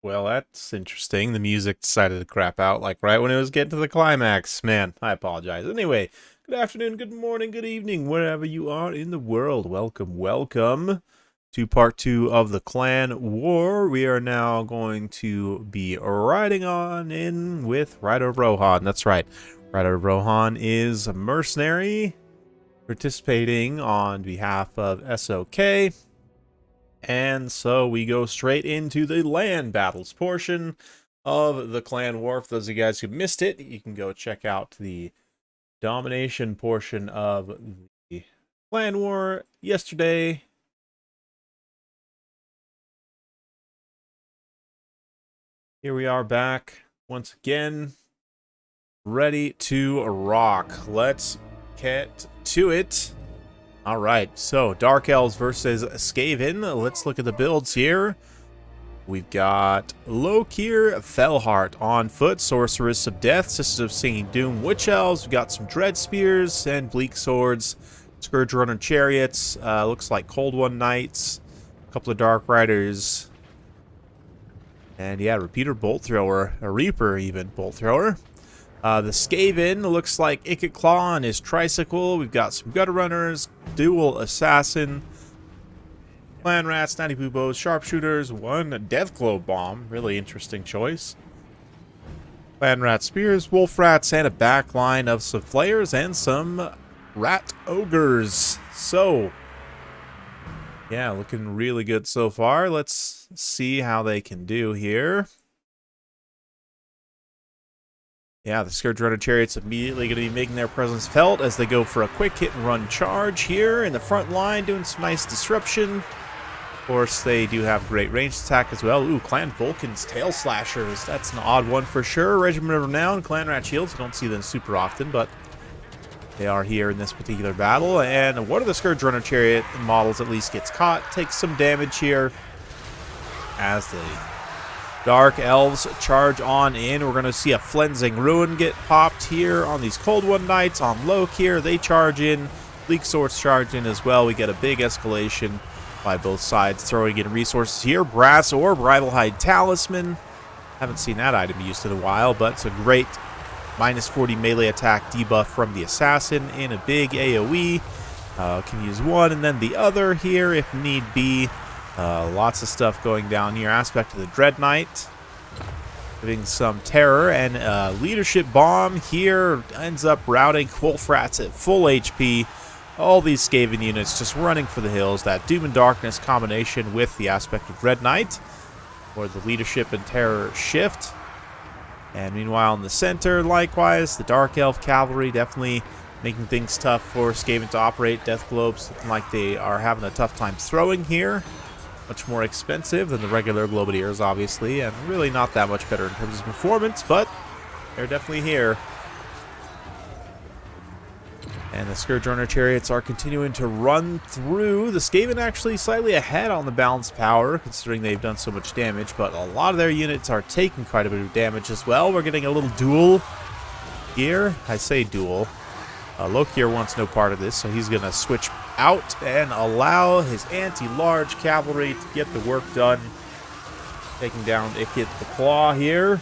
Well, that's interesting. The music decided to crap out, like, right when it was getting to the climax. Man, I apologize. Anyway, good afternoon, good morning, good evening, wherever you are in the world. Welcome, welcome to part 2 of the Clan War. We are now going to be riding on in with Rider Rohan. That's right. Rider Rohan is a mercenary participating on behalf of SoK. And so we go straight into the land battles portion of the Clan War. For those of you guys who missed it, you can go check out the domination portion of the Clan War yesterday. Here we are back once again, ready to rock. Let's get to it. All right, so Dark Elves versus Skaven. Let's look at the builds here. We've got Lokir Fellheart on foot, Sorceress of Death, Sisters of Singing Doom, Witch Elves. We've got some Dread Spears and Bleak Swords, Scourge Runner Chariots, looks like Cold One Knights, a couple of Dark Riders, and yeah, Repeater Bolt Thrower, a Reaper even Bolt Thrower. The Skaven looks like Ikit Claw on his Tricycle. We've got some Gutter Runners, Dual Assassin, Clan Rats, Natty Boobos, Sharpshooters, one Deathglow Bomb. Really interesting choice. Clan Rat Spears, Wolf Rats, and a back line of some Flayers and some Rat Ogres. So, yeah, looking really good so far. Let's see how they can do here. Yeah, the Scourge Runner Chariots immediately going to be making their presence felt as they go for a quick hit and run charge here in the front line, doing some nice disruption. Of course, they do have great ranged attack as well. Ooh, Clan Vulcan's Tail Slashers. That's an odd one for sure. Regiment of Renown, Clan Rat Shields. You don't see them super often, but they are here in this particular battle. And one of the Scourge Runner Chariot models at least gets caught, takes some damage here as the Dark Elves charge on in. We're going to see a Flensing Ruin get popped here on these Cold One Knights. On Lokir, they charge in. Bleak Swords charge in as well. We get a big escalation by both sides, throwing in resources here. Brass Orb, Rivalhide Talisman. Haven't seen that item used in a while, but it's a great minus 40 melee attack debuff from the Assassin in a big AoE. Can use one and then the other here if need be. Lots of stuff going down here. Aspect of the Dread Knight, giving some terror, and Leadership Bomb here ends up routing Wolf Rats at full HP. All these Skaven units just running for the hills. That Doom and Darkness combination with the Aspect of Dread Knight, or the Leadership and Terror shift. And meanwhile in the center, likewise, the Dark Elf Cavalry definitely making things tough for Skaven to operate. Death Globes looking like they are having a tough time throwing here. Much more expensive than the regular Globadiers, obviously, and really not that much better in terms of performance, but they're definitely here. And the Scourge Runner Chariots are continuing to run through. The Skaven actually slightly ahead on the balanced power, considering they've done so much damage, but a lot of their units are taking quite a bit of damage as well. We're getting a little duel here. I say duel. Lokir wants no part of this, so he's going to switch out and allow his anti-large cavalry to get the work done. Taking down Ikit the Claw here.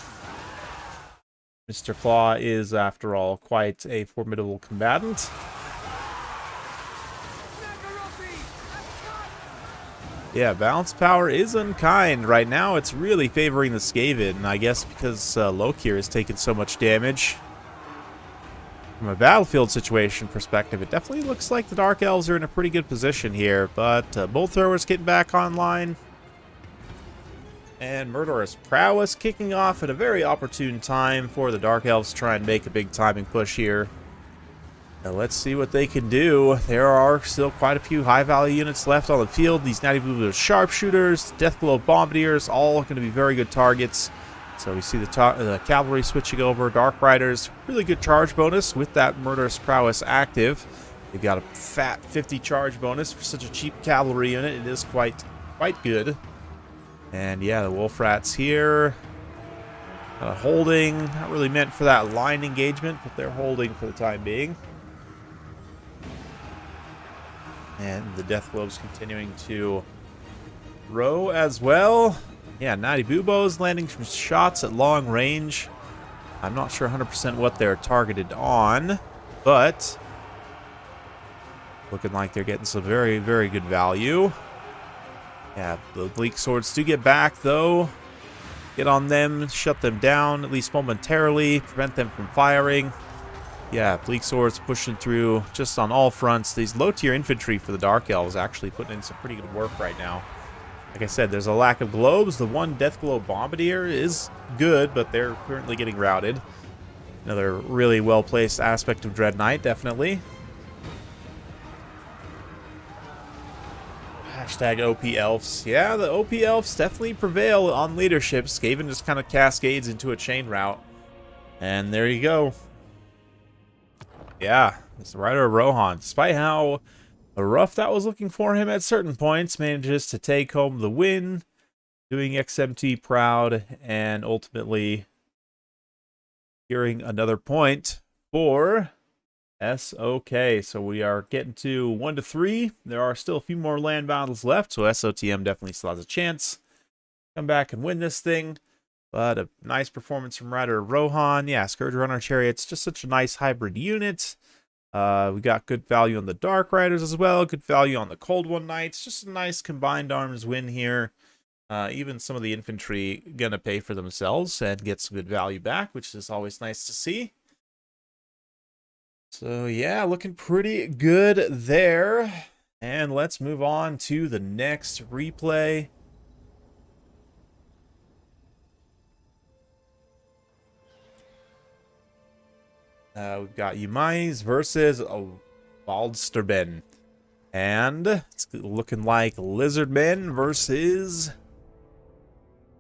Mr. Claw is, after all, quite a formidable combatant. Yeah, balanced power is unkind. Right now, it's really favoring the Skaven, I guess because Lokir has taken so much damage. From a battlefield situation perspective, it definitely looks like the Dark Elves are in a pretty good position here, but Bolt Throwers getting back online. And Murderous Prowess kicking off at a very opportune time for the Dark Elves to try and make a big timing push here. Now let's see what they can do. There are still quite a few high-value units left on the field. These Natty Boobos Sharpshooters, Deathglow Bombardiers, all going to be very good targets. So we see the Cavalry switching over. Dark Riders, really good charge bonus with that Murderous Prowess active. They've got a fat 50 charge bonus for such a cheap Cavalry unit. It is quite good. And yeah, the Wolf Rats here. Holding, not really meant for that line engagement, but they're holding for the time being. And the Death Globes continuing to row as well. Yeah, 90 buboes landing from shots at long range. I'm not sure 100% what they're targeted on, but looking like they're getting some very, very good value. Yeah, the bleak swords do get back, though. Get on them, shut them down, at least momentarily, prevent them from firing. Yeah, bleak swords pushing through just on all fronts. These low-tier infantry for the Dark Elves actually putting in some pretty good work right now. Like I said, there's a lack of globes. The one Death Globe Bombardier is good, but they're currently getting routed. Another really well-placed aspect of Dread Knight, definitely. Hashtag OP Elves. Yeah, the OP Elves definitely prevail on leadership. Skaven just kind of cascades into a chain route. And there you go. Yeah, it's the Rider of Rohan. Despite how rough that was looking for him at certain points, manages to take home the win, doing XMT proud, and ultimately securing another point for SOK. So we are getting to 1-3. There are still a few more land battles left, so SOTM definitely still has a chance. Come back and win this thing. But a nice performance from Rider of Rohan. Yeah, Scourge Runner Chariot's just such a nice hybrid unit. We got good value on the Dark Riders as well. Good value on the Cold One Knights. Just a nice combined arms win here. Even some of the infantry gonna pay for themselves and get some good value back, which is always nice to see. So yeah, looking pretty good there. And let's move on to the next replay. We've got Umais versus Lizardmen. And it's looking like Lizardmen versus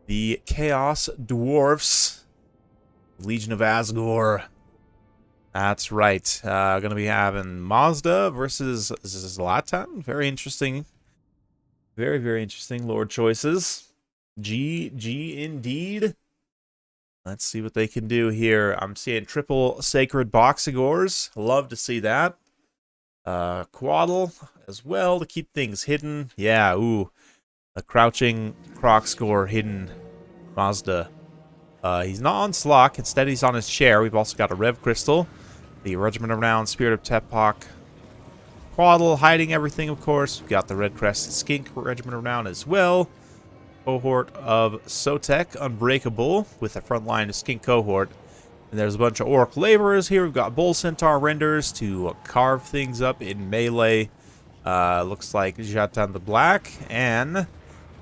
the Chaos Dwarfs. Legion of Asgore. That's right. Going to be having Mazda versus Zlatan. Very interesting. Very, very interesting Lord choices. GG indeed. Let's see what they can do here. I'm seeing triple Sacred Boxigors. Love to see that. Quaddle as well to keep things hidden. Yeah, ooh. A Crouching Crocscore hidden Mazda. He's not on Slock. Instead, he's on his chair. We've also got a Rev Crystal. The Regiment of Renown, Spirit of Tepok. Quaddle hiding everything, of course. We've got the Red Crested Skink Regiment of Renown as well. Cohort of SoTek, Unbreakable, with a front line of Skink Cohort. And there's a bunch of Orc Laborers here. We've got Bull Centaur Renders to carve things up in melee. Looks like Jatan the Black and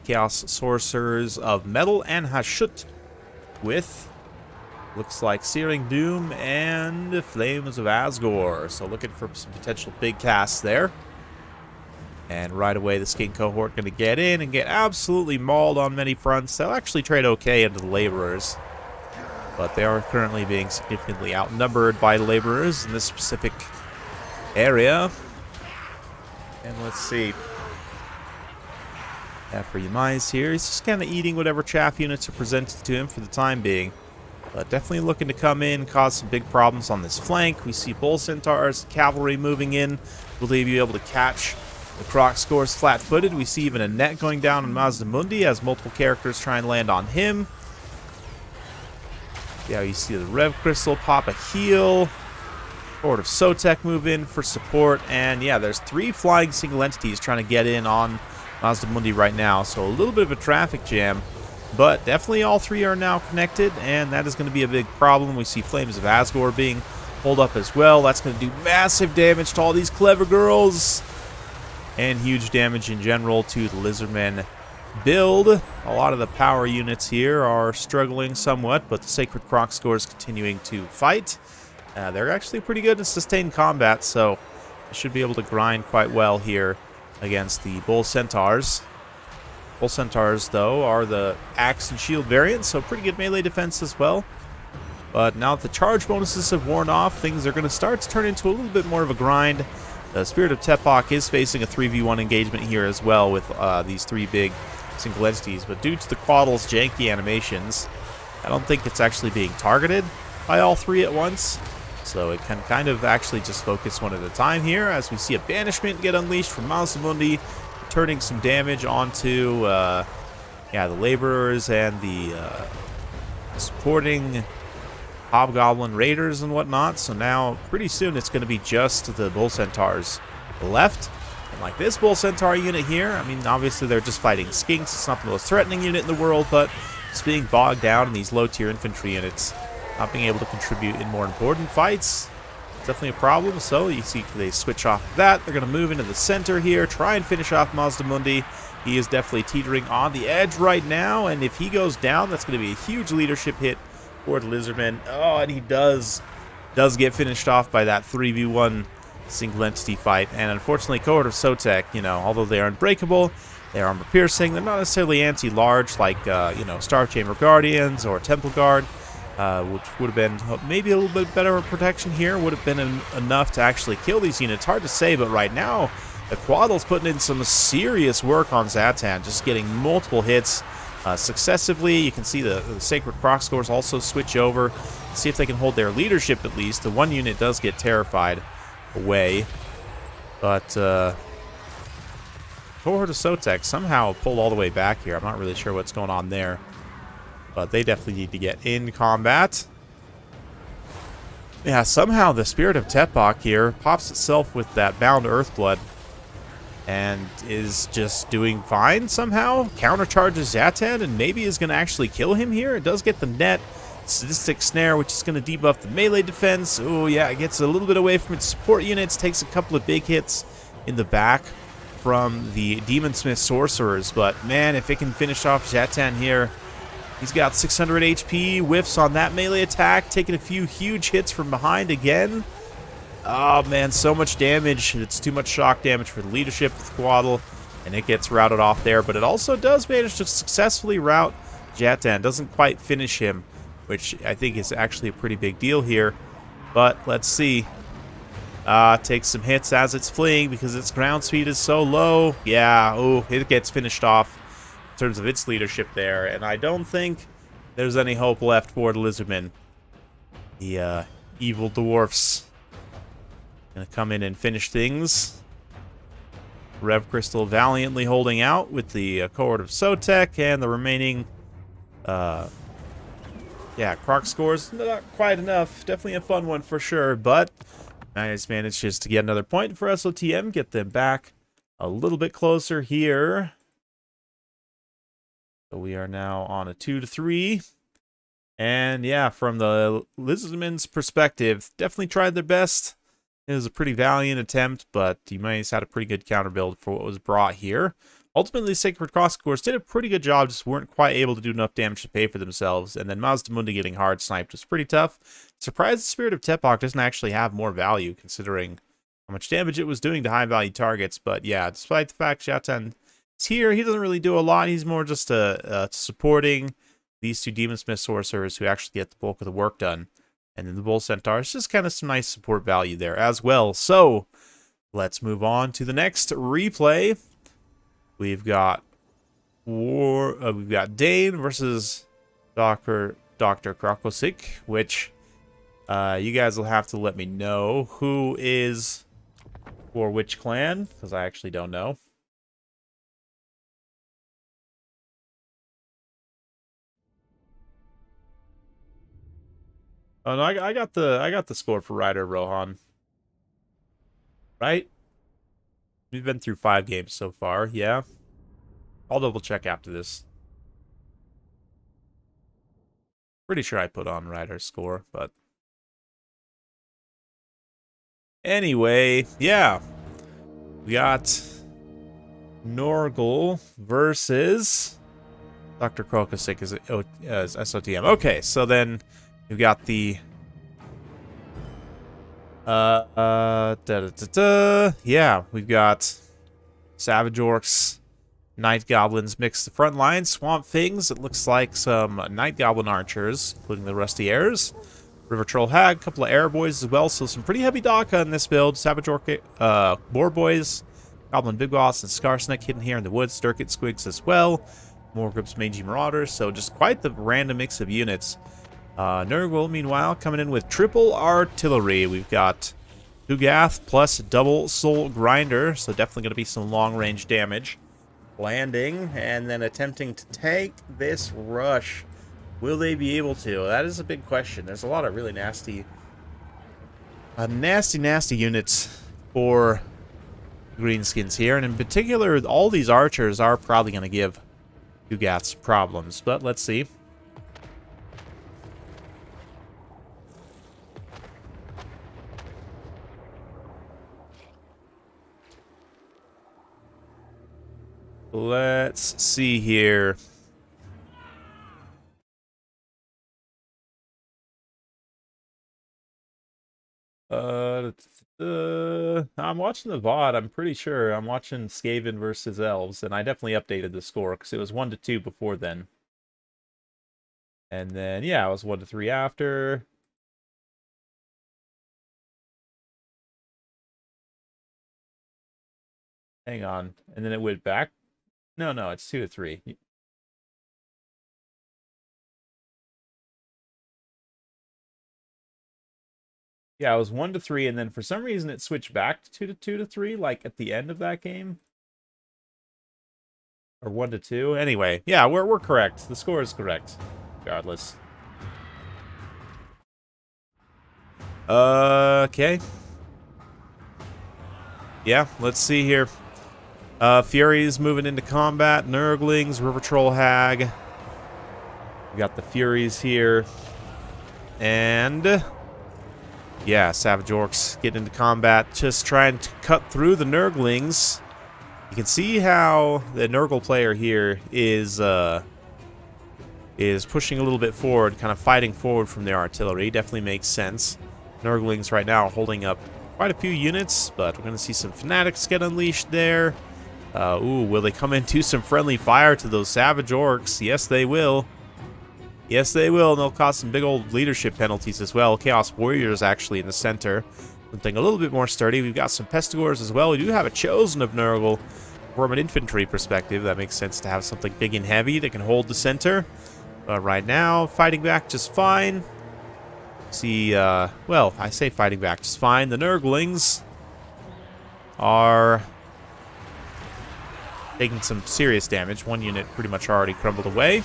Chaos Sorcerers of Metal and Hashut with, looks like Searing Doom and Flames of Asgore. So looking for some potential big casts there. And right away, the Skink Cohort going to get in and get absolutely mauled on many fronts. They'll actually trade okay into the Laborers. But they are currently being significantly outnumbered by Laborers in this specific area. And let's see. Yeah, for Umais here, he's just kind of eating whatever chaff units are presented to him for the time being. But definitely looking to come in, cause some big problems on this flank. We see Bull Centaurs, cavalry moving in. Will they be able to catch the Crocscores flat-footed? We see even a net going down on Mazdamundi as multiple characters try and land on him. Yeah, you see the Rev Crystal pop a heal. Horde of SoTek move in for support. And yeah, there's 3 flying single entities trying to get in on Mazdamundi right now. So a little bit of a traffic jam. But definitely all 3 are now connected, and that is going to be a big problem. We see Flames of Asgore being pulled up as well. That's going to do massive damage to all these clever girls. And huge damage in general to the Lizardmen build. A lot of the power units here are struggling somewhat, but the Sacred Crocscores continuing to fight. They're actually pretty good in sustained combat, so they should be able to grind quite well here against the Bull Centaurs. Bull Centaurs, though, are the axe and shield variants, so pretty good melee defense as well. But now that the charge bonuses have worn off, things are going to start to turn into a little bit more of a grind. The Spirit of Tepok is facing a 3v1 engagement here as well with these 3 big single entities. But due to the Quaddle's janky animations, I don't think it's actually being targeted by all 3 at once. So it can kind of actually just focus one at a time here as we see a banishment get unleashed from Mazdamundi, turning some damage onto yeah, the laborers and the supporting hobgoblin raiders and whatnot. So now pretty soon it's going to be just the bull centaurs left. And like this bull centaur unit here, I mean, obviously they're just fighting skinks. It's not the most threatening unit in the world, but it's being bogged down in these low tier infantry units, not being able to contribute in more important fights. It's definitely a problem. So you see they switch off that. They're going to move into the center here, try and finish off Mazdamundi. He is definitely teetering on the edge right now, and if he goes down, that's going to be a huge leadership hit for the Lizardmen. Oh, and he does get finished off by that 3v1 single entity fight. And unfortunately, Cohort of SoTek, you know, although they are unbreakable, they are armor piercing, they're not necessarily anti-large like, you know, Star Chamber Guardians or Temple Guard, which would have been maybe a little bit better protection here, would have been enough to actually kill these units. Hard to say, but right now, the Quaddle's putting in some serious work on Zatan, just getting multiple hits successively. You can see the Sacred Croc scores also switch over, see if they can hold their leadership at least. The one unit does get terrified away, but Cohort of SoTek somehow pulled all the way back here. I'm not really sure what's going on there, but they definitely need to get in combat. Yeah, somehow the Spirit of Tepok here pops itself with that Bound Earthblood and is just doing fine somehow. Countercharges Zatan and maybe is going to actually kill him here. It does get the net Sadistic Snare, which is going to debuff the melee defense. Oh yeah, it gets a little bit away from its support units, takes a couple of big hits in the back from the Demonsmith Sorcerers. But man, if it can finish off Zatan here, he's got 600 HP, whiffs on that melee attack, taking a few huge hits from behind again. Oh man, so much damage. It's too much shock damage for the leadership with Quaddle, and it gets routed off there. But it also does manage to successfully rout Zatan. Doesn't quite finish him, which I think is actually a pretty big deal here. But let's see. Takes some hits as it's fleeing because its ground speed is so low. Yeah, oh, it gets finished off in terms of its leadership there. And I don't think there's any hope left for the Lizardmen. The evil Dwarfs gonna come in and finish things. Rev Crystal valiantly holding out with the Cohort of SoTek, and the remaining yeah, Croc scores not quite enough. Definitely a fun one for sure, but nice manages to get another point for SOTM, get them back a little bit closer here. So we are now on a 2-3. And yeah, from the Lizardmen's perspective, definitely tried their best. It was a pretty valiant attempt, but you might have had a pretty good counter build for what was brought here. Ultimately, Sacred Cross scores did a pretty good job, just weren't quite able to do enough damage to pay for themselves. And then Mazdamundi getting hard sniped was pretty tough. Surprised the Spirit of Tepok doesn't actually have more value, considering how much damage it was doing to high-value targets. But yeah, despite the fact Zatan is here, he doesn't really do a lot. He's more just supporting these two Demonsmith Sorcerers who actually get the bulk of the work done. And then the Bull Centaurs, just kind of some nice support value there as well. So, let's move on to the next replay. We've got Dane versus Dr. Krokosik, which you guys will have to let me know who is for which clan, because I actually don't know. Oh no, I got the score for Ryder Rohan. Right? We've been through 5 games so far, yeah. I'll double check after this. Pretty sure I put on Ryder's score, but anyway, yeah. We got Nurgle versus Dr. Krokosik as SOTM. Okay, so then we've got the yeah, we've got Savage Orcs, Night Goblins mixed the front line, Swamp Things, it looks like some Night Goblin Archers, including the Rusty Airs, River Troll Hag, a couple of Air Boys as well, so some pretty heavy Daka in this build. Savage Orc, Boar Boys, Goblin Big Boss, and Skarsnik hidden here in the woods, Sturkit Squigs as well, more Grips Mangy Marauders, so just quite the random mix of units. Nurgle, meanwhile, coming in with triple artillery. We've got Ugath plus double soul grinder, so definitely going to be some long-range damage. landing and then attempting to take this rush. Will they be able to? That is a big question. There's a lot of really nasty units for Greenskins here, and in particular, all these archers are probably going to give Kugaths problems, but let's see. Let's see here. I'm watching the VOD. I'm pretty sure I'm watching Skaven versus Elves, and I definitely updated the score because it was 1-2 before then. And then, yeah, it was 1-3 after. Hang on. And then it went back. No, it's 2-3. Yeah, it was 1-3, and then for some reason it switched back to 2-3, like at the end of that game. Or 1-2. Anyway, yeah, we're correct. The score is correct, regardless. Okay. Yeah, let's see here. Furies moving into combat. Nurglings, River Troll Hag. We got the Furies here. And yeah, Savage Orcs getting into combat, just trying to cut through the Nurglings. You can see how the Nurgle player here is pushing a little bit forward, kind of fighting forward from their artillery. Definitely makes sense. Nurglings right now holding up quite a few units, but we're going to see some Fanatics get unleashed there. Ooh, will they come into some friendly fire to those Savage Orcs? Yes, they will. Yes, they will, and they'll cause some big old leadership penalties as well. Chaos Warriors actually in the center. Something a little bit more sturdy. We've got some Pestigores as well. We do have a Chosen of Nurgle. From an infantry perspective, that makes sense to have something big and heavy that can hold the center. But right now, fighting back just fine. See, well, I say fighting back just fine. The Nurglings are taking some serious damage. One unit pretty much already crumbled away.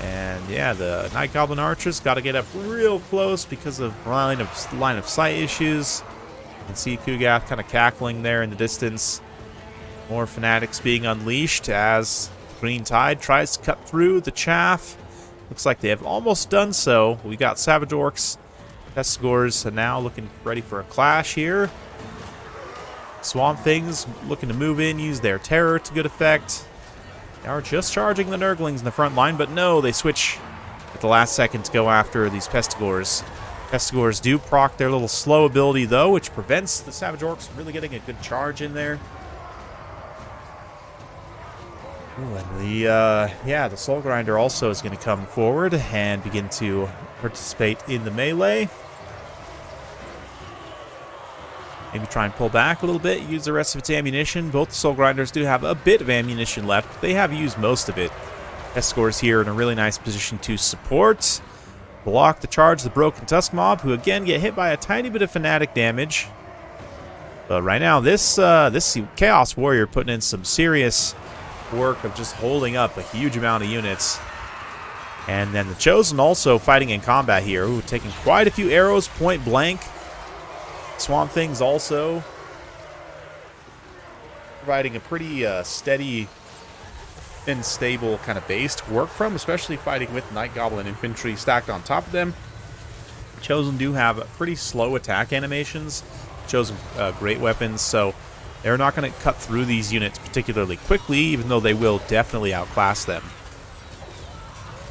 And yeah, the Night Goblin Archers got to get up real close because of line of sight issues. You can see Kugath kind of cackling there in the distance. More Fanatics being unleashed as Green Tide tries to cut through the chaff. Looks like they have almost done so. We got Savage Orcs, Pestigores, and now looking ready for a clash here. Swamp Things looking to move in, use their terror to good effect. They are just charging the Nurglings in the front line, but no, they switch at the last second to go after these Pestigores. Pestigores do proc their little slow ability, though, which prevents the Savage Orcs from really getting a good charge in there. Ooh, and the Soul Grinder also is going to come forward and begin to participate in the melee. Maybe try and pull back a little bit, use the rest of its ammunition. Both the Soul Grinders do have a bit of ammunition left, but they have used most of it. Pestigores here in a really nice position to support. Block the charge of the Broken Tusk Mob, who again get hit by a tiny bit of Fanatic damage. But right now, this Chaos Warrior putting in some serious work of just holding up a huge amount of units. And then the Chosen also fighting in combat here. Ooh, taking quite a few arrows point blank. Swamp Things also providing a pretty steady and stable kind of base to work from, especially fighting with Night Goblin infantry stacked on top of them. Chosen do have pretty slow attack animations. Chosen great weapons, so they're not going to cut through these units particularly quickly, even though they will definitely outclass them.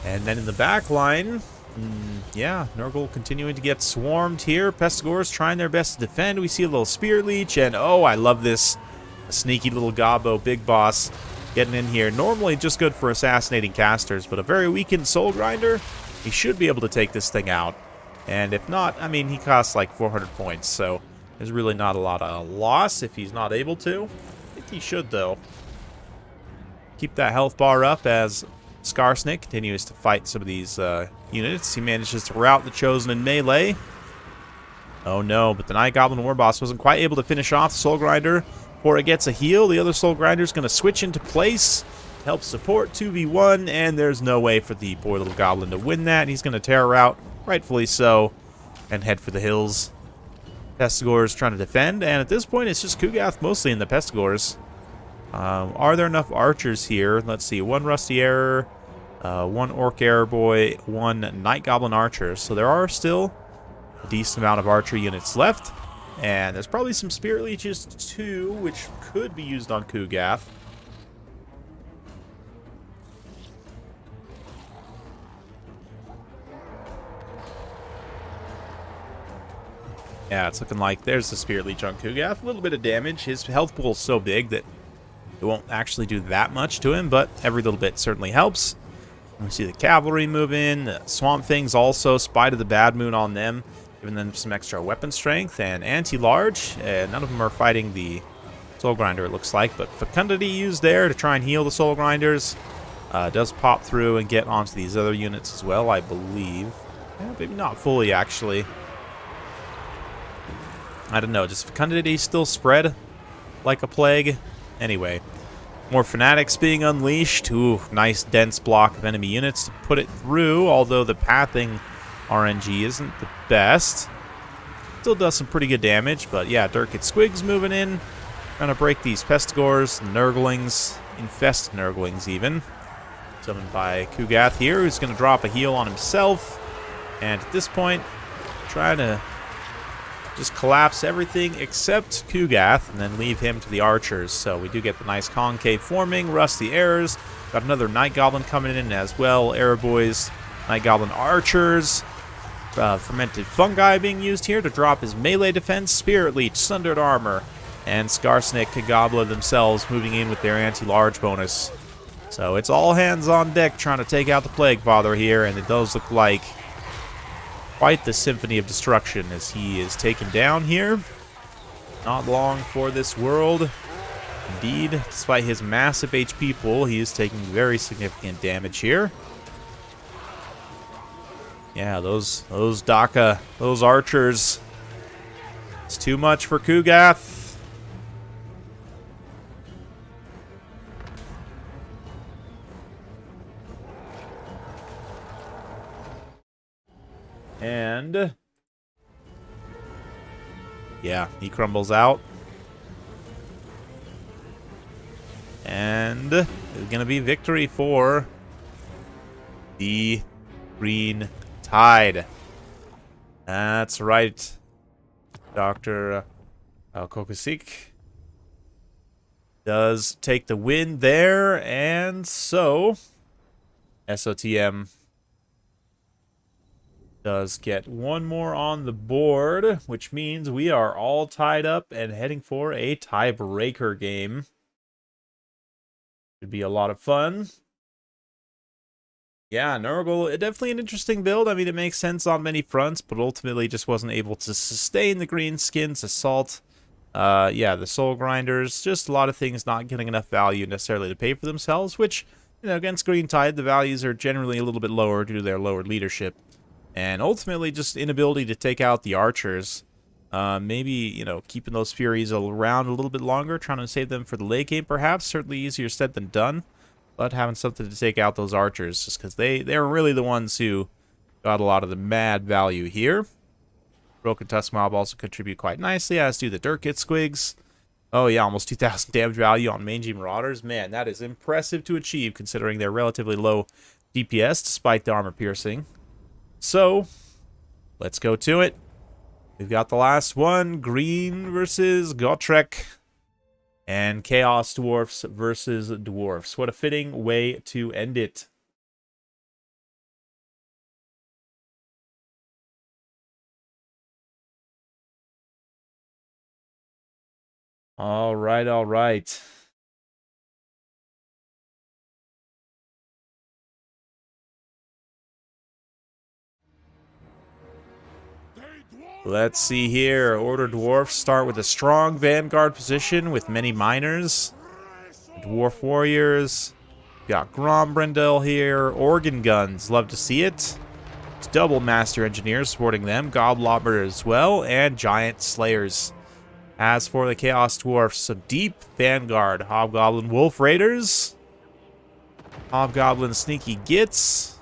And then in the back line, yeah, Nurgle continuing to get swarmed here. Pestigores trying their best to defend. We see a little Spear Leech, and oh, I love this. A sneaky little Gobbo Big Boss getting in here. Normally just good for assassinating casters, but a very weakened Soul Grinder, he should be able to take this thing out. And if not, I mean, he costs like 400 points, so there's really not a lot of loss if he's not able to. I think he should, though. Keep that health bar up as Scarsnake continues to fight some of these units. He manages to rout the Chosen in melee. Oh no, but the Night Goblin Warboss wasn't quite able to finish off the Soul Grinder. before it gets a heal, the other Soul Grinder's going to switch into place, help support 2v1, and there's no way for the poor little goblin to win that. He's going to tear out, rightfully so, and head for the hills. Pestigor's trying to defend, and at this point it's just Kugath mostly in the Pestigors. Are there enough archers here? Let's see, one Rusty Arrower, one Orc Arrow Boy, one Night Goblin Archer. So there are still a decent amount of archer units left. And there's probably some Spirit Leeches too, which could be used on Kugath. Yeah, it's looking like there's the Spirit Leech on Kugath. A little bit of damage. His health pool is so big that it won't actually do that much to him, but every little bit certainly helps. We see the cavalry move in. The Swamp Things also, Spite of the Bad Moon on them, giving them some extra weapon strength. And anti-large, none of them are fighting the Soul Grinder, it looks like. But Fecundity used there to try and heal the Soul Grinders. Does pop through and get onto these other units as well, I believe. Yeah, maybe not fully, actually. I don't know, does Fecundity still spread like a plague? Anyway, more Fanatics being unleashed. Ooh, nice dense block of enemy units to put it through, although the pathing RNG isn't the best. Still does some pretty good damage, but yeah, Durkit Squigs moving in. Trying to break these Pestigors, Nurglings, infest Nurglings even. Summoned by Kugath here, who's going to drop a heal on himself. And at this point, trying to just collapse everything except Kugath and then leave him to the archers. So we do get the nice concave forming, Rusty Arrows. Got another Night Goblin coming in as well. Arrow Boys, Night Goblin Archers. Fermented Fungi being used here to drop his melee defense. Spirit Leech, Sundered Armor, and Skarsnik Goblin themselves moving in with their anti-large bonus. So it's all hands on deck trying to take out the Plague Father here, and it does look like quite the symphony of destruction as he is taken down here. Not long for this world. Indeed, despite his massive HP pool, he is taking very significant damage here. Yeah, those Daka, those archers. It's too much for Kugath. And yeah, he crumbles out. And it's going to be victory for the Green Tide. That's right. Dr. Kokosik does take the win there. And so SOTM does get one more on the board, which means we are all tied up and heading for a tiebreaker game. Should be a lot of fun. Yeah, Nurgle, definitely an interesting build. I mean, it makes sense on many fronts, but ultimately just wasn't able to sustain the Greenskins assault. Yeah, the Soul Grinders, just a lot of things not getting enough value necessarily to pay for themselves, which, you know, against Green Tide, the values are generally a little bit lower due to their lower leadership. And ultimately, just inability to take out the archers. Maybe, you know, keeping those Furies around a little bit longer, trying to save them for the late game, perhaps. Certainly easier said than done. But having something to take out those archers, just because they're really the ones who got a lot of the mad value here. Broken Tusk Mob also contribute quite nicely, as do the Durkit Squigs. Oh yeah, almost 2,000 damage value on Mangy Marauders. Man, that is impressive to achieve, considering their relatively low DPS, despite the armor piercing. So, let's go to it. We've got the last one, Green versus Gotrek, and Chaos Dwarfs versus Dwarfs. What a fitting way to end it. All right, all right. Let's see here. Order Dwarfs start with a strong vanguard position with many miners. Dwarf Warriors. Got Grombrindel here. Organ Guns. Love to see it. It's double Master Engineers supporting them. Goblobber as well. And Giant Slayers. As for the Chaos Dwarfs, some deep Vanguard. Hobgoblin Wolf Raiders. Hobgoblin Sneaky Gits.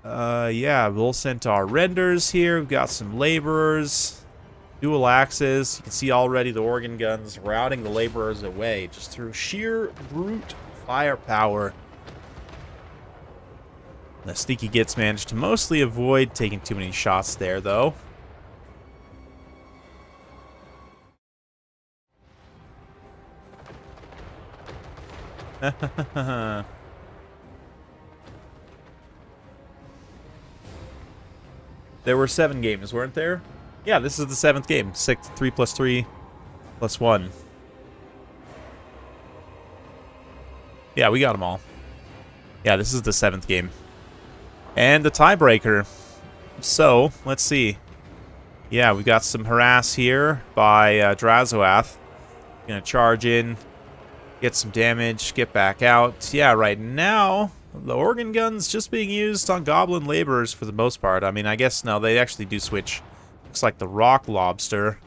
Yeah, Bull Centaur Renders here. We've got some Laborers. Dual Axes. You can see already the organ guns routing the Laborers away just through sheer brute firepower. The Sneaky Gits managed to mostly avoid taking too many shots there, though. There were 7 games, weren't there? Yeah, this is the 7th game. 3 plus 3 plus 1. Yeah, we got them all. Yeah, this is the 7th game. And the tiebreaker. So, let's see. Yeah, we got some harass here by Drazoath. Gonna charge in, get some damage, get back out. Yeah, right now, the organ gun's just being used on goblin laborers for the most part. I mean, I guess, no, they actually do switch. Looks like the rock lobster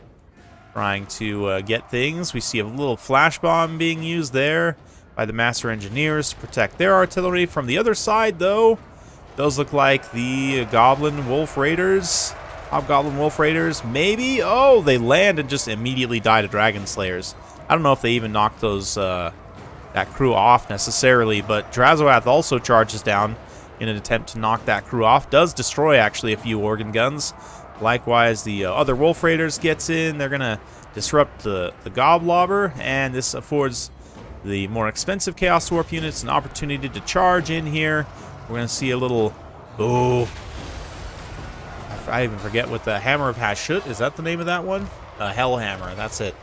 trying to get things. We see a little flash bomb being used there by the master engineers to protect their artillery. From the other side, though, those look like the goblin wolf raiders. Hobgoblin wolf raiders, maybe? Oh, they land and just immediately die to dragon slayers. I don't know if they even knocked those that crew off necessarily, but Drazoath also charges down in an attempt to knock that crew off. Does destroy, actually, a few organ guns. Likewise, the other wolf raiders gets in. They're going to disrupt the goblobber, and this affords the more expensive Chaos Dwarf units an opportunity to charge in here. We're going to see a little... Oh, I even forget what the Hammer of Hashut, is that the name of that one? Hellhammer, that's it.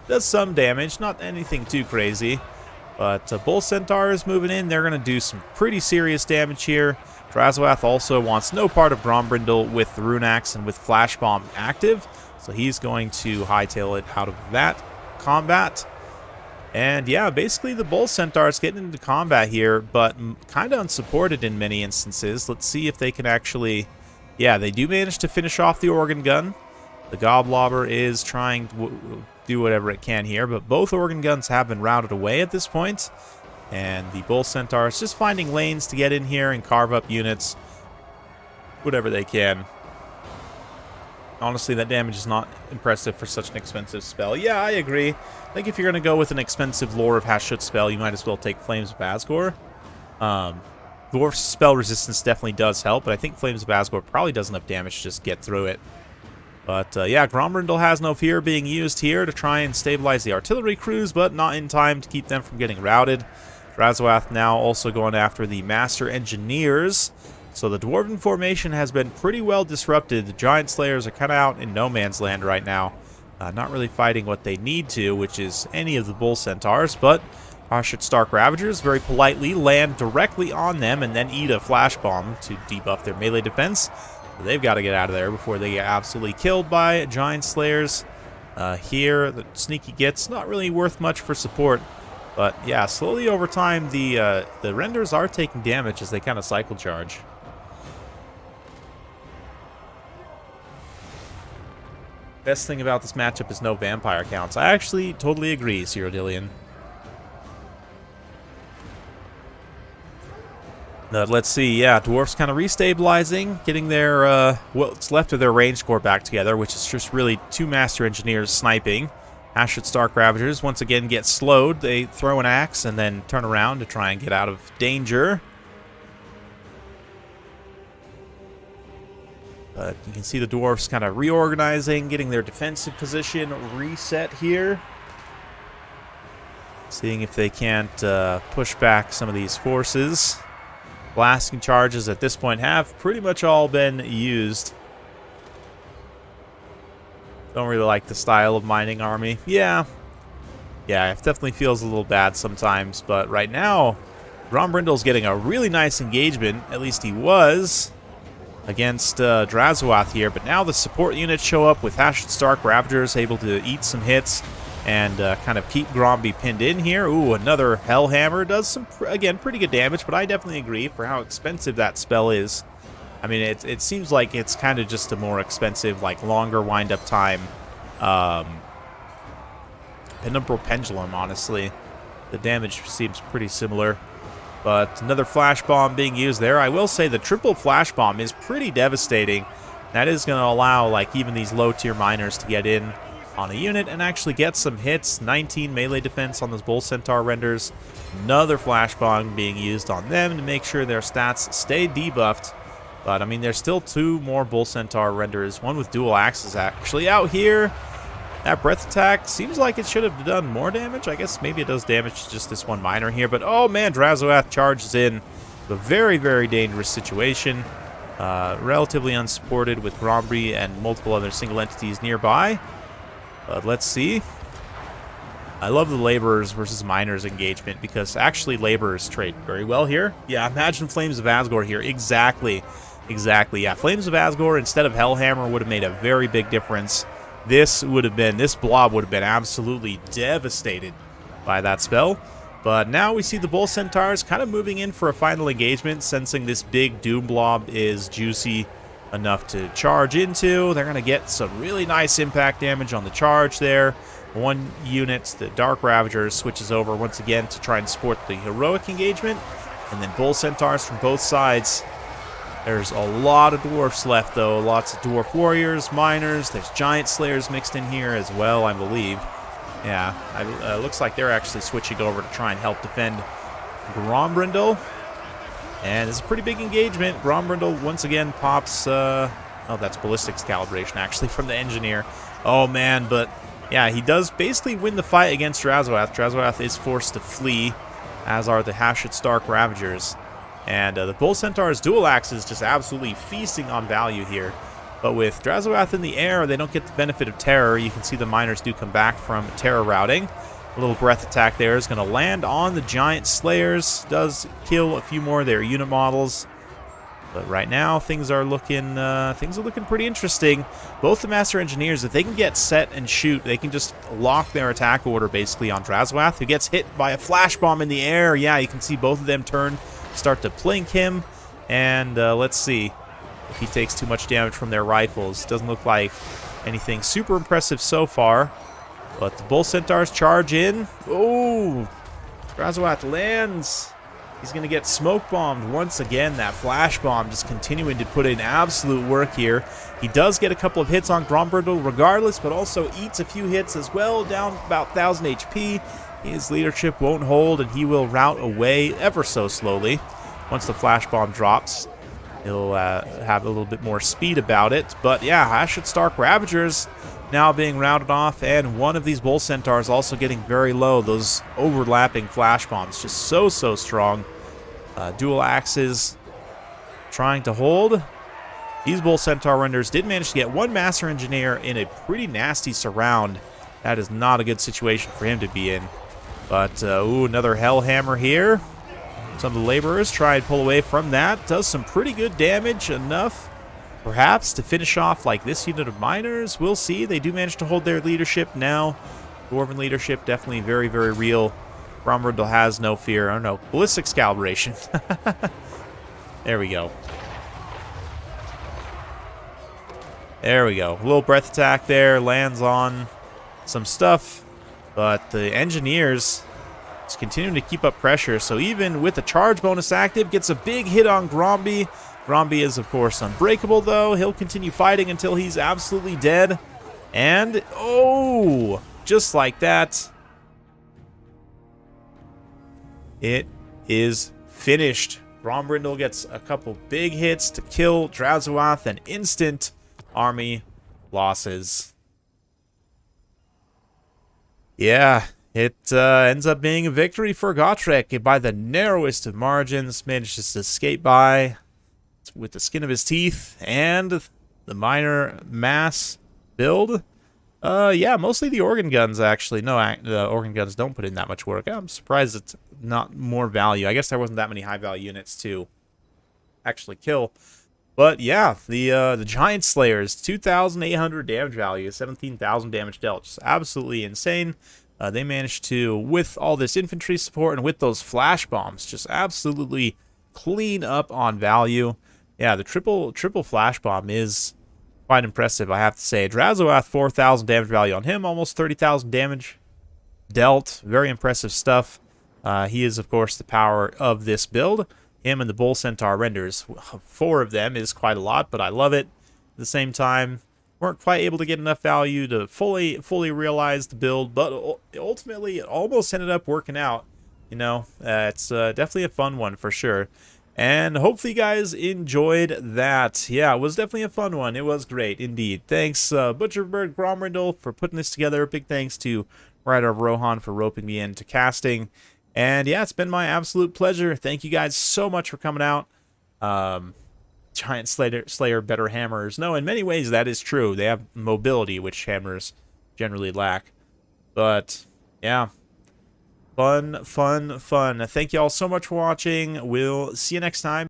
Does some damage, not anything too crazy. But Bull Centaur is moving in. They're going to do some pretty serious damage here. Drazoath also wants no part of Grombrindle with the Rune Axe and with Flash Bomb active. So he's going to hightail it out of that combat. And yeah, basically the Bull Centaur is getting into combat here, but kind of unsupported in many instances. Let's see if they can actually... Yeah, they do manage to finish off the organ gun. The Goblobber is trying to do whatever it can here, but both organ guns have been routed away at this point. And the Bull Centaur is just finding lanes to get in here and carve up units, whatever they can. Honestly, that damage is not impressive for such an expensive spell. Yeah, I agree. I think if you're going to go with an expensive Lore of Hashut spell, you might as well take Flames of Asgore. Dwarf's spell resistance definitely does help, but I think Flames of Asgore probably does enough damage to just get through it. But yeah, Grombrindle has no fear being used here to try and stabilize the artillery crews, but not in time to keep them from getting routed. Drazoath now also going after the Master Engineers. So the Dwarven formation has been pretty well disrupted. The Giant Slayers are kind of out in no man's land right now. Not really fighting what they need to, which is any of the Bull Centaurs, but Hashut Stark Ravagers very politely land directly on them and then eat a Flash Bomb to debuff their melee defense. So they've got to get out of there before they get absolutely killed by Giant Slayers. Here, the Sneaky Gits, not really worth much for support. But yeah, slowly over time, the Renders are taking damage as they kind of cycle charge. Best thing about this matchup is no vampire counts. I actually totally agree, Cyrodiilian. Let's see, yeah, Dwarfs kind of restabilizing, getting their, what's left of their range core back together, which is just really 2 Master Engineers sniping. Hashut Stark Ravagers once again get slowed. They throw an axe and then turn around to try and get out of danger. But you can see the Dwarfs kind of reorganizing, getting their defensive position reset here. Seeing if they can't push back some of these forces. Blasting charges at this point have pretty much all been used. Don't really like the style of mining army. Yeah, it definitely feels a little bad sometimes, but right now, Grombrindle's getting a really nice engagement, at least he was, against Drazoath here, but now the support units show up with Hashut Stark Ravagers able to eat some hits and kind of keep Gromby pinned in here. Ooh, another Hellhammer does some, again, pretty good damage, but I definitely agree for how expensive that spell is. I mean, it seems like it's kind of just a more expensive, like, longer wind-up time Penumbral Pendulum, honestly. The damage seems pretty similar. But another flash bomb being used there. I will say the triple flash bomb is pretty devastating. That is going to allow like even these low tier miners to get in on a unit and actually get some hits. 19 melee defense on those Bull Centaur renders. Another flash bomb being used on them to make sure their stats stay debuffed. But I mean, there's still 2 more Bull Centaur renders. One with dual axes actually out here. That breath attack seems like it should have done more damage. I guess maybe it does damage to just this one miner here. But oh man, Drazoath charges in. A very, very dangerous situation. Relatively unsupported with Gromby and multiple other single entities nearby. But let's see. I love the laborers versus miners engagement because actually laborers trade very well here. Yeah, imagine Flames of Asgore here. Exactly. Exactly. Yeah, Flames of Asgore instead of Hellhammer would have made a very big difference. This blob would have been absolutely devastated by that spell. But now we see the Bull Centaurs kind of moving in for a final engagement, sensing this big Doom blob is juicy enough to charge into. They're going to get some really nice impact damage on the charge there. One unit, the Dark Ravagers, switches over once again to try and support the heroic engagement. And then Bull Centaurs from both sides. There's a lot of dwarfs left, though. Lots of dwarf warriors, miners. There's giant slayers mixed in here as well, I believe. Yeah, looks like they're actually switching over to try and help defend Grombrindle. And it's a pretty big engagement. Grombrindle once again pops... oh, that's ballistics calibration, actually, from the engineer. Oh, man, but... yeah, he does basically win the fight against Drazoath. Drazoath is forced to flee, as are the Hashut Stark Ravagers. And the Bull Centaur's dual axe is just absolutely feasting on value here. But with Drazoath in the air, they don't get the benefit of terror. You can see the miners do come back from terror routing. A little breath attack there is going to land on the giant slayers. Does kill a few more of their unit models. But right now, things are looking pretty interesting. Both the Master Engineers, if they can get set and shoot, they can just lock their attack order basically on Drazoath, who gets hit by a flash bomb in the air. Yeah, you can see both of them start to plink him. And let's see if he takes too much damage from their rifles. Doesn't look like anything super impressive so far. But the Bull Centaurs charge in. Oh, Drazoath lands. He's going to get smoke bombed once again. That flash bomb just continuing to put in absolute work here. He does get a couple of hits on Grombrindle regardless, but also eats a few hits as well, down about 1,000 HP. His leadership won't hold, and he will rout away ever so slowly. Once the flash bomb drops, he'll have a little bit more speed about it. But yeah, Hashut Stark Ravagers now being routed off, and one of these Bull Centaurs also getting very low. Those overlapping flash bombs just so strong. Dual axes trying to hold. These Bull Centaur renders did manage to get one Master Engineer in a pretty nasty surround. That is not a good situation for him to be in. But, ooh, another Hellhammer here. Some of the laborers try and pull away from that. Does some pretty good damage, enough perhaps to finish off like this unit of miners. We'll see. They do manage to hold their leadership now. Dwarven leadership definitely very real. Grombrindle has no fear. Oh no, ballistics calibration. There we go. There we go. A little breath attack there. Lands on some stuff. But the engineers just continuing to keep up pressure. So even with the charge bonus active, gets a big hit on Gromby. Gromby is, of course, unbreakable, though. He'll continue fighting until he's absolutely dead. And, oh, just like that, it is finished. Grombrindle gets a couple big hits to kill Drazoath, and instant army losses. Yeah, it ends up being a victory for Gotrek by the narrowest of margins. Manages to escape by with the skin of his teeth, and the minor mass build. Yeah, mostly the organ guns, actually. No, the organ guns don't put in that much work. I'm surprised it's not more value. I guess there wasn't that many high-value units to actually kill. But yeah, the Giant Slayers, 2,800 damage value, 17,000 damage dealt. Just absolutely insane. They managed to, with all this infantry support and with those flash bombs, just absolutely clean up on value. Yeah, the triple flash bomb is quite impressive, I have to say. Drazoath, 4,000 damage value on him, almost 30,000 damage dealt. Very impressive stuff. He is, of course, the power of this build. Him and the Bull Centaur renders. 4 of them is quite a lot, but I love it. At the same time, weren't quite able to get enough value to fully realize the build, but ultimately it almost ended up working out. You know, it's definitely a fun one for sure. And hopefully you guys enjoyed that. Yeah, it was definitely a fun one. It was great, indeed. Thanks, Butcherbird Gromrindle, for putting this together. Big thanks to Rider of Rohan for roping me into casting. And yeah, it's been my absolute pleasure. Thank you guys so much for coming out. Giant Slayer better hammers. No, in many ways that is true. They have mobility, which hammers generally lack. But yeah, fun. Thank you all so much for watching. We'll see you next time.